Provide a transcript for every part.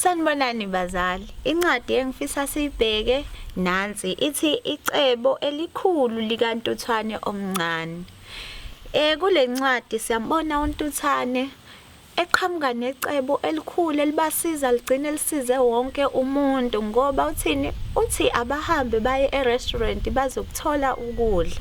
Sanibonani bazali. Incwadi engifisa siyibheke nansi ithi icebo elikhulu likaNtuthwane omncane. Kule ncwadi siyambona uNtuthwane eqhamuka necebo elikhulu elibasiza ligcine lisize wonke umuntu ngoba uthi abahambe baye e-restaurant bazokuthola ukudla.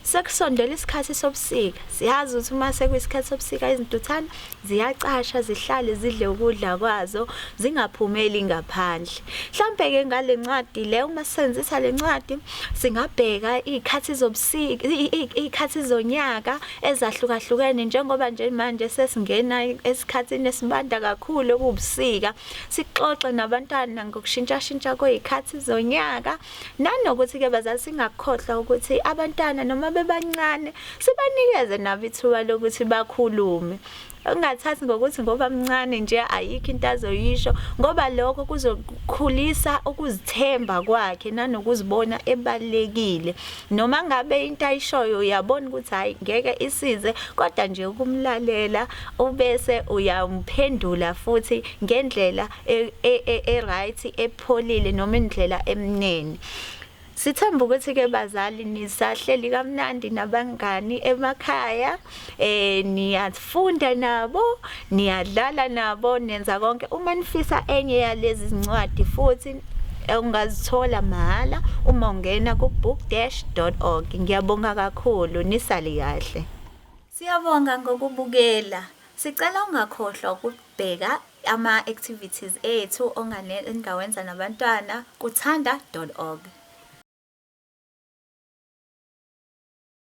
Sekusondela isikhathi sobusika. Siyazi ukuthi uma sekuyisikhathi sobusika izintuthane ziyacasha zihlale zidle ukudla kwazo zingaphumeli ngaphandle. Mhlambe ke ngale ncwadi le uma sisebenzisa le ncwadi singabheka izikhathi zobusika, izikhathi zonyaka ezahlukahlukene njengoba nje manje sesingena esikhathini esibanda kakhulu okubusika. Sixoxe nabantwana ngokushintshashintsha kwezikhathi zonyaka nanokuthi ke bazali singakhohlwa ukuthi abantwana noma bebancane sibanikeze nabo ithuba lokuthi bakhulume. Ungathathi ngokuthi ngoba mncane nje ayikho into azoyisho ngoba lokho kuzokhulisa ukuzithemba kwakhe nanokuzibona ebalekile. Noma ngabe into ayishoyo uyabona ukuthi hayi ngeke isize kodwa nje ukumlalela ubese uyamphendula futhi ngendlela right epholile noma indlela emnene. Sithemba ukuthi ke bazali nisahleli kamnandi nabangani emakhaya, niyafunda nabo, niyadlala nabo, nenza konke. Uma nifisa enye yalezi zincwadi futhi ungazithola mahhala uma ungena ku book-org. Ngiyabonga kakhulu, nisale kahle. Siyabonga ngokubukela. Sicela ungakhohlwa ukubheka ama-activities ethu ongawenza nabantwana ku thanda.org.